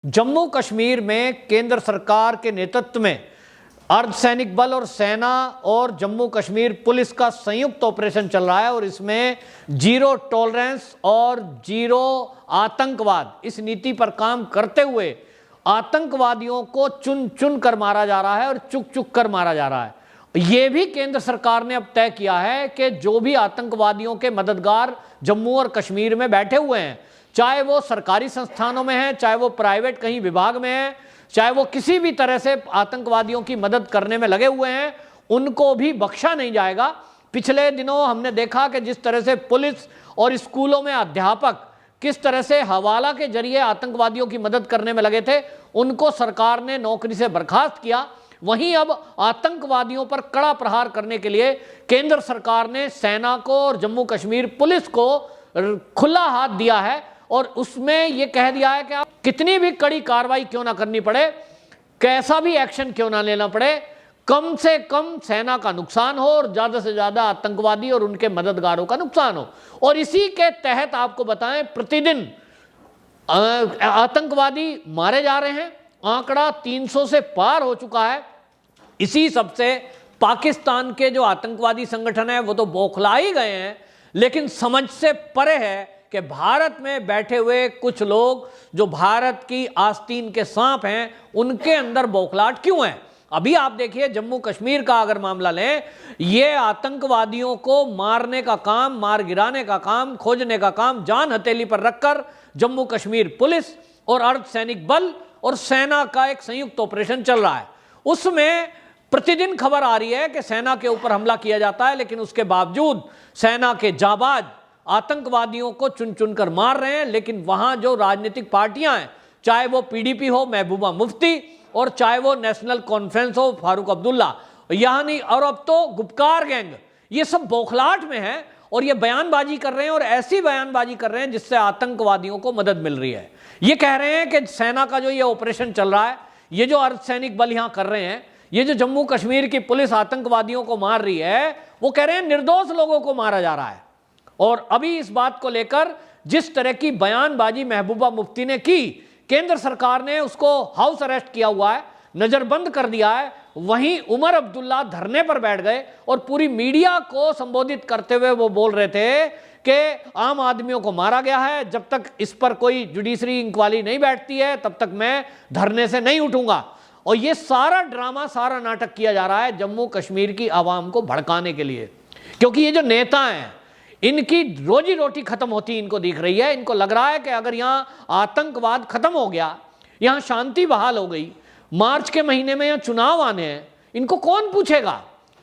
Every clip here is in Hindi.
जम्मू कश्मीर में केंद्र सरकार के नेतृत्व में अर्धसैनिक बल और सेना और जम्मू कश्मीर पुलिस का संयुक्त ऑपरेशन चल रहा है और इसमें जीरो टॉलरेंस और जीरो आतंकवाद इस नीति पर काम करते हुए आतंकवादियों को चुन चुन कर मारा जा रहा है और चुक चुक कर मारा जा रहा है। यह भी केंद्र सरकार ने अब तय किया है कि जो भी आतंकवादियों के मददगार जम्मू और कश्मीर में बैठे हुए हैं, चाहे वो सरकारी संस्थानों में है, चाहे वो प्राइवेट कहीं विभाग में है, चाहे वो किसी भी तरह से आतंकवादियों की मदद करने में लगे हुए हैं, उनको भी बख्शा नहीं जाएगा। पिछले दिनों हमने देखा कि जिस तरह से पुलिस और स्कूलों में अध्यापक किस तरह से हवाला के जरिए आतंकवादियों की मदद करने में लगे थे, उनको सरकार ने नौकरी से बर्खास्त किया। वहीं अब आतंकवादियों पर कड़ा प्रहार करने के लिए केंद्र सरकार ने सेना को और जम्मू कश्मीर पुलिस को खुला हाथ दिया है और उसमें यह कह दिया है कि आप कितनी भी कड़ी कार्रवाई क्यों ना करनी पड़े, कैसा भी एक्शन क्यों ना लेना पड़े, कम से कम सेना का नुकसान हो और ज्यादा से ज्यादा आतंकवादी और उनके मददगारों का नुकसान हो। और इसी के तहत आपको बताएं, प्रतिदिन आतंकवादी मारे जा रहे हैं, आंकड़ा 300 से पार हो चुका है। इसी सबसे पाकिस्तान के जो आतंकवादी संगठन है वो तो बौखला ही गए हैं, लेकिन समझ से परे है कि भारत में बैठे हुए कुछ लोग जो भारत की आस्तीन के सांप हैं, उनके अंदर बौखलाहट क्यों है। अभी आप देखिए, जम्मू कश्मीर का अगर मामला लें, ये आतंकवादियों को मारने का काम, मार गिराने का काम, खोजने का काम जान हथेली पर रखकर जम्मू कश्मीर पुलिस और अर्धसैनिक बल और सेना का एक संयुक्त ऑपरेशन चल रहा है। उसमें प्रतिदिन खबर आ रही है कि सेना के ऊपर हमला किया जाता है, लेकिन उसके बावजूद सेना के जाबाज आतंकवादियों को चुन चुन कर मार रहे हैं। लेकिन वहां जो राजनीतिक पार्टियां हैं, चाहे वो पीडीपी हो महबूबा मुफ्ती और चाहे वो नेशनल कॉन्फ्रेंस हो फारूक अब्दुल्ला, यानी और अब तो गुपकार गैंग, ये सब बौखलाहट में है और ये बयानबाजी कर रहे हैं और ऐसी बयानबाजी कर रहे हैं जिससे आतंकवादियों को मदद मिल रही है। ये कह रहे हैं कि सेना का जो ये ऑपरेशन चल रहा है, ये जो अर्धसैनिक बल यहां कर रहे हैं, ये जो जम्मू कश्मीर की पुलिस आतंकवादियों को मार रही है, वो कह रहे हैं निर्दोष लोगों को मारा जा रहा है। और अभी इस बात को लेकर जिस तरह की बयानबाजी महबूबा मुफ्ती ने की, केंद्र सरकार ने उसको हाउस अरेस्ट किया हुआ है, नजरबंद कर दिया है। वहीं उमर अब्दुल्ला धरने पर बैठ गए और पूरी मीडिया को संबोधित करते हुए वो बोल रहे थे कि आम आदमियों को मारा गया है, जब तक इस पर कोई जुडिशरी इंक्वायरी नहीं बैठती है तब तक मैं धरने से नहीं उठूंगा। और ये सारा ड्रामा, सारा नाटक किया जा रहा है जम्मू कश्मीर की आवाम को भड़काने के लिए, क्योंकि ये जो नेता हैं, इनकी रोजी रोटी खत्म होती इनको दिख रही है। इनको लग रहा है कि अगर यहाँ आतंकवाद खत्म हो गया, यहाँ शांति बहाल हो गई, मार्च के महीने में यहाँ चुनाव आने हैं, इनको कौन पूछेगा।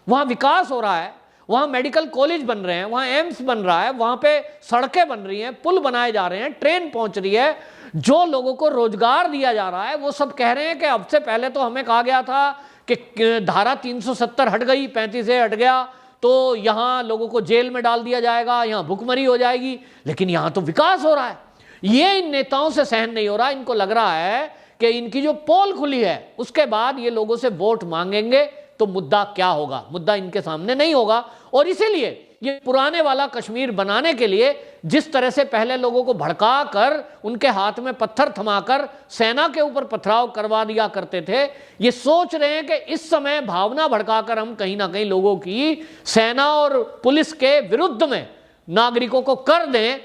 वहाँ विकास हो रहा है, वहाँ मेडिकल कॉलेज बन रहे हैं, वहाँ एम्स बन रहा है, वहाँ पे सड़कें बन रही हैं, पुल बनाए जा रहे हैं, ट्रेन पहुंच रही है, जो लोगों को रोजगार दिया जा रहा है। वो सब कह रहे हैं कि अब से पहले तो हमें कहा गया था कि धारा 370 हट गई, 35A हट गया तो यहाँ लोगों को जेल में डाल दिया जाएगा, यहाँ भुखमरी हो जाएगी, लेकिन यहाँ तो विकास हो रहा है। ये इन नेताओं से सहन नहीं हो रहा। इनको लग रहा है कि इनकी जो पोल खुली है उसके बाद ये लोगों से वोट मांगेंगे तो मुद्दा क्या होगा, मुद्दा इनके सामने नहीं होगा। और इसीलिए ये पुराने वाला कश्मीर बनाने के लिए जिस तरह से पहले लोगों को भड़का कर उनके हाथ में पत्थर थमाकर सेना के ऊपर पथराव करवा दिया करते थे, ये सोच रहे हैं कि इस समय भावना भड़काकर हम कहीं ना कहीं लोगों की सेना और पुलिस के विरुद्ध में नागरिकों को कर दें।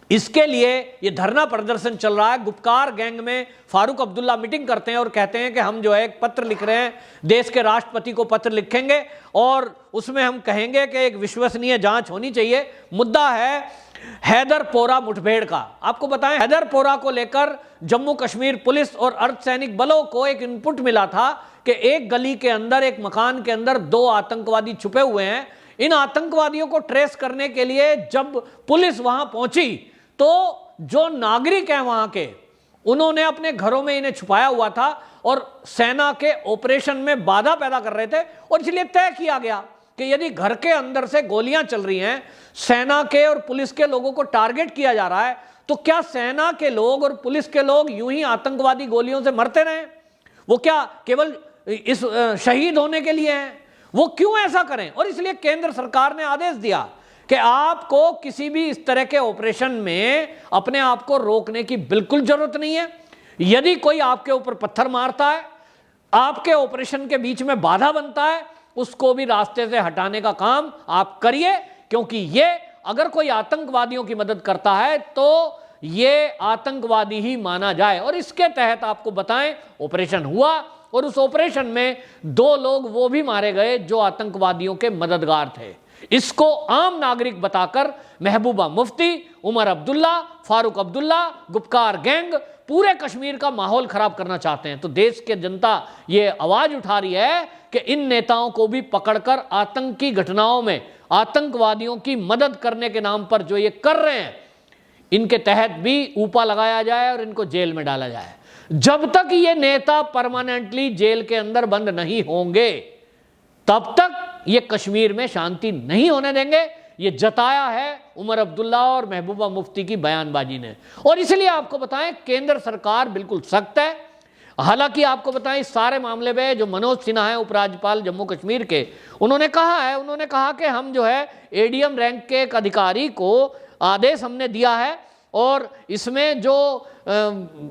इसके लिए ये धरना प्रदर्शन चल रहा है। गुपकार गैंग में फारूक अब्दुल्ला मीटिंग करते हैं और कहते हैं कि हम जो है एक पत्र लिख रहे हैं, देश के राष्ट्रपति को पत्र लिखेंगे और उसमें हम कहेंगे कि एक विश्वसनीय जांच होनी चाहिए। मुद्दा है हैदरपोरा मुठभेड़ का। आपको बताएं, हैदरपोरा को लेकर जम्मू कश्मीर पुलिस और अर्धसैनिक बलों को एक इनपुट मिला था कि एक गली के अंदर, एक मकान के अंदर 2 आतंकवादी छुपे हुए हैं। इन आतंकवादियों को ट्रेस करने के लिए जब पुलिस वहां पहुंची तो जो नागरिक हैं वहां के, उन्होंने अपने घरों में इन्हें छुपाया हुआ था और सेना के ऑपरेशन में बाधा पैदा कर रहे थे। और इसलिए तय किया गया कि यदि घर के अंदर से गोलियां चल रही हैं, सेना के और पुलिस के लोगों को टारगेट किया जा रहा है, तो क्या सेना के लोग और पुलिस के लोग यूं ही आतंकवादी गोलियों से मरते रहें? वो क्या केवल इस शहीद होने के लिए हैं? वो क्यों ऐसा करें? और इसलिए केंद्र सरकार ने आदेश दिया कि आपको किसी भी इस तरह के ऑपरेशन में अपने आप को रोकने की बिल्कुल जरूरत नहीं है, यदि कोई आपके ऊपर पत्थर मारता है, आपके ऑपरेशन के बीच में बाधा बनता है, उसको भी रास्ते से हटाने का काम आप करिए, क्योंकि ये अगर कोई आतंकवादियों की मदद करता है तो ये आतंकवादी ही माना जाए। और इसके तहत आपको बताएं, ऑपरेशन हुआ और उस ऑपरेशन में 2 लोग वो भी मारे गए जो आतंकवादियों के मददगार थे। इसको आम नागरिक बताकर महबूबा मुफ्ती, उमर अब्दुल्ला, फारूक अब्दुल्ला, गुपकार गैंग पूरे कश्मीर का माहौल खराब करना चाहते हैं। तो देश की जनता ये आवाज उठा रही है कि इन नेताओं को भी पकड़कर आतंकी घटनाओं में आतंकवादियों की मदद करने के नाम पर जो ये कर रहे हैं, इनके तहत भी ऊपा लगाया जाए और इनको जेल में डाला जाए। जब तक ये नेता परमानेंटली जेल के अंदर बंद नहीं होंगे, तब तक ये कश्मीर में शांति नहीं होने देंगे। ये जताया है उमर अब्दुल्ला और महबूबा मुफ्ती की बयानबाजी ने। और इसलिए आपको बताएं, केंद्र सरकार बिल्कुल सख्त है। हालांकि आपको बताएं, इस सारे मामले में जो मनोज सिन्हा है, उपराज्यपाल जम्मू कश्मीर के, उन्होंने कहा कि हम जो है एडीएम रैंक के एक अधिकारी को आदेश हमने दिया है और इसमें जो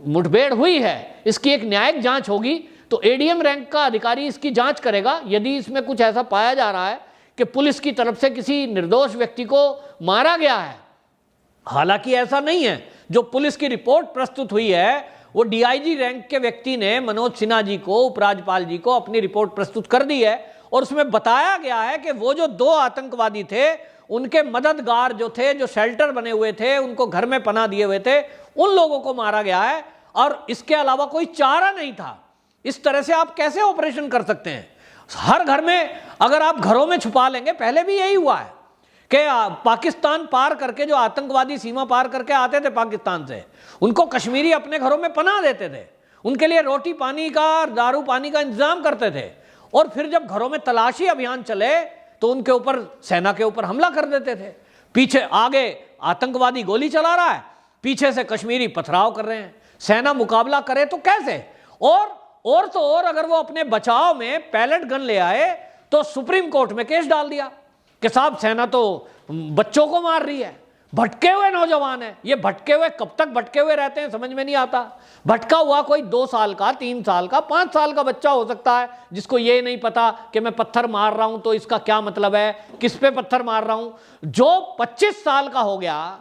मुठभेड़ हुई है इसकी एक न्यायिक जांच होगी। तो एडीएम रैंक का अधिकारी इसकी जांच करेगा। यदि इसमें कुछ ऐसा पाया जा रहा है कि पुलिस की तरफ से किसी निर्दोष व्यक्ति को मारा गया है, हालांकि ऐसा नहीं है, जो पुलिस की रिपोर्ट प्रस्तुत हुई है वो डीआईजी रैंक के व्यक्ति ने मनोज सिन्हा जी को, उपराज्यपाल जी को अपनी रिपोर्ट प्रस्तुत कर दी है और उसमें बताया गया है कि वो जो 2 आतंकवादी थे, उनके मददगार जो थे, जो शेल्टर बने हुए थे, उनको घर में पनाह दिए हुए थे, उन लोगों को मारा गया है और इसके अलावा कोई चारा नहीं था। इस तरह से आप कैसे ऑपरेशन कर सकते हैं? हर घर में अगर आप घरों में छुपा लेंगे, पहले भी यही हुआ है कि पाकिस्तान पार करके जो आतंकवादी सीमा पार करके आते थे पाकिस्तान से, उनको कश्मीरी अपने घरों में पनाह देते थे, उनके लिए रोटी पानी का, दारू पानी का इंतजाम करते थे और फिर जब घरों में तलाशी अभियान चले तो उनके ऊपर, सेना के ऊपर हमला कर देते थे। पीछे आगे आतंकवादी गोली चला रहा है, पीछे से कश्मीरी पथराव कर रहे हैं, सेना मुकाबला करे तो कैसे? और तो और अगर वो अपने बचाव में पैलेट गन ले आए तो सुप्रीम कोर्ट में केस डाल दिया कि साहब सेना तो बच्चों को मार रही है, भटके हुए नौजवान है। ये भटके हुए कब तक भटके हुए रहते हैं समझ में नहीं आता। भटका हुआ कोई 2 साल का, 3 साल का, 5 साल का बच्चा हो सकता है जिसको ये नहीं पता कि मैं पत्थर मार रहा हूं तो इसका क्या मतलब है, किस पे पत्थर मार रहा हूं। जो 25 साल का हो गया,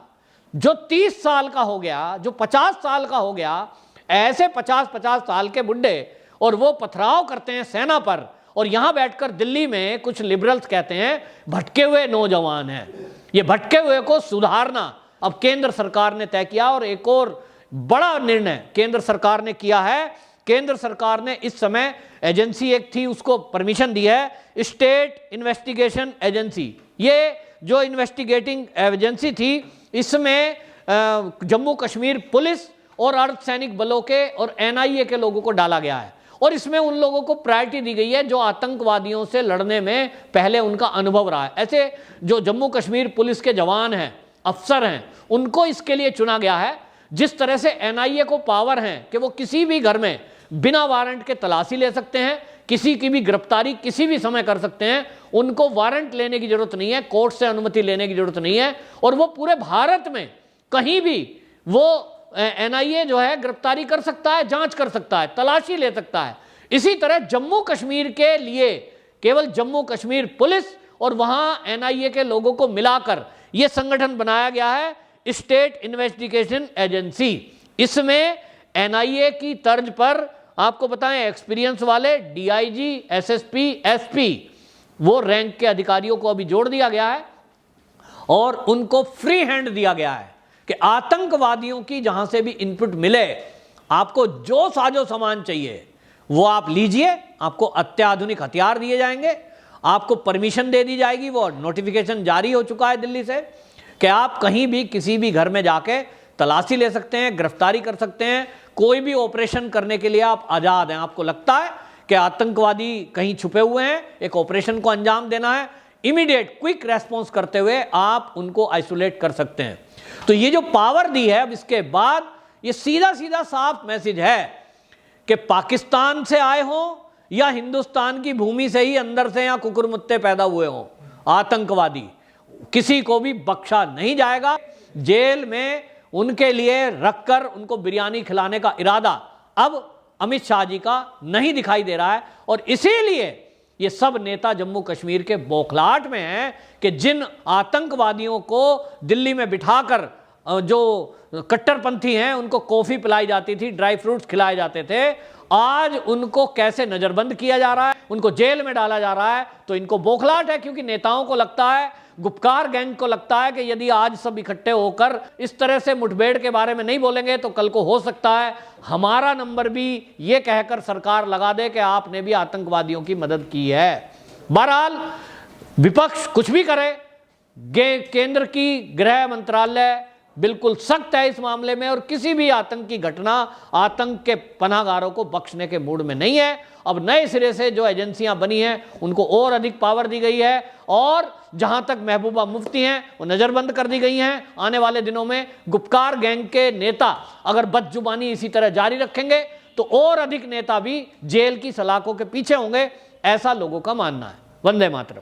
जो 30 साल का हो गया, जो 50 साल का हो गया, ऐसे 50-50 साल के बुड्ढे, और वो पथराव करते हैं सेना पर। और यहां बैठकर दिल्ली में कुछ लिबरल्स कहते हैं भटके हुए नौजवान हैं। ये भटके हुए को सुधारना अब केंद्र सरकार ने तय किया। और एक और बड़ा निर्णय केंद्र सरकार ने किया है। केंद्र सरकार ने इस समय एजेंसी एक थी, उसको परमिशन दी है, स्टेट इन्वेस्टिगेशन एजेंसी। ये जो इन्वेस्टिगेटिंग एजेंसी थी, इसमें जम्मू कश्मीर पुलिस और अर्धसैनिक बलों के और एनआईए के लोगों को डाला गया है। और इसमें उन लोगों को प्रायोरिटी दी गई है जो आतंकवादियों से लड़ने में पहले उनका अनुभव रहा है। ऐसे जो जम्मू कश्मीर पुलिस के जवान हैं, अफसर हैं, उनको इसके लिए चुना गया है। जिस तरह से एनआईए को पावर है कि वो किसी भी घर में बिना वारंट के तलाशी ले सकते हैं, किसी की भी गिरफ्तारी किसी भी समय कर सकते हैं, उनको वारंट लेने की जरूरत नहीं है, कोर्ट से अनुमति लेने की जरूरत नहीं है। और वो पूरे भारत में कहीं भी वो एनआईए जो है गिरफ्तारी कर सकता है, जांच कर सकता है, तलाशी ले सकता है। इसी तरह जम्मू कश्मीर के लिए केवल जम्मू कश्मीर पुलिस और वहां एनआईए के लोगों को मिलाकर यह संगठन बनाया गया है, स्टेट इन्वेस्टिगेशन एजेंसी। इसमें एनआईए की तर्ज पर आपको बताएं एक्सपीरियंस वाले डीआईजी, एसएसपी, एसपी, वो रैंक के अधिकारियों को अभी जोड़ दिया गया है और उनको फ्री हैंड दिया गया है कि आतंकवादियों की जहां से भी इनपुट मिले, आपको जो साजो सामान चाहिए वो आप लीजिए, आपको अत्याधुनिक हथियार दिए जाएंगे, आपको परमिशन दे दी जाएगी। वो नोटिफिकेशन जारी हो चुका है दिल्ली से कि आप कहीं भी किसी भी घर में जाके तलाशी ले सकते हैं, गिरफ्तारी कर सकते हैं, कोई भी ऑपरेशन करने के लिए आप आज़ाद हैं। आपको लगता है कि आतंकवादी कहीं छुपे हुए हैं, एक ऑपरेशन को अंजाम देना है, इमीडिएट क्विक रेस्पॉन्स करते हुए आप उनको आइसोलेट कर सकते हैं। तो ये जो पावर दी है, अब इसके बाद ये सीधा सीधा साफ मैसेज है कि पाकिस्तान से आए हों या हिंदुस्तान की भूमि से ही अंदर से या कुकुरमुत्ते पैदा हुए हों, आतंकवादी किसी को भी बख्शा नहीं जाएगा। जेल में उनके लिए रखकर उनको बिरयानी खिलाने का इरादा अब अमित शाह जी का नहीं दिखाई दे रहा है। और इसीलिए ये सब नेता जम्मू कश्मीर के बौखलाहट में हैं कि जिन आतंकवादियों को दिल्ली में बिठाकर जो कट्टरपंथी हैं उनको कॉफी पिलाई जाती थी, ड्राई फ्रूट्स खिलाए जाते थे, आज उनको कैसे नजरबंद किया जा रहा है, उनको जेल में डाला जा रहा है। तो इनको बौखलाहट है, क्योंकि नेताओं को लगता है, गुपकार गैंग को लगता है कि यदि आज सब इकट्ठे होकर इस तरह से मुठभेड़ के बारे में नहीं बोलेंगे तो कल को हो सकता है हमारा नंबर भी ये कहकर सरकार लगा दे कि आपने भी आतंकवादियों की मदद की है। बहरहाल विपक्ष कुछ भी करे, केंद्र की गृह मंत्रालय बिल्कुल सख्त है इस मामले में और किसी भी आतंक की घटना, आतंक के पनाहगारों को बख्शने के मूड में नहीं है। अब नए सिरे से जो एजेंसियां बनी हैं उनको और अधिक पावर दी गई है और जहां तक महबूबा मुफ्ती हैं वो नजरबंद कर दी गई हैं। आने वाले दिनों में गुपकार गैंग के नेता अगर बदजुबानी इसी तरह जारी रखेंगे तो और अधिक नेता भी जेल की सलाखों के पीछे होंगे, ऐसा लोगों का मानना है। वंदे मातरम।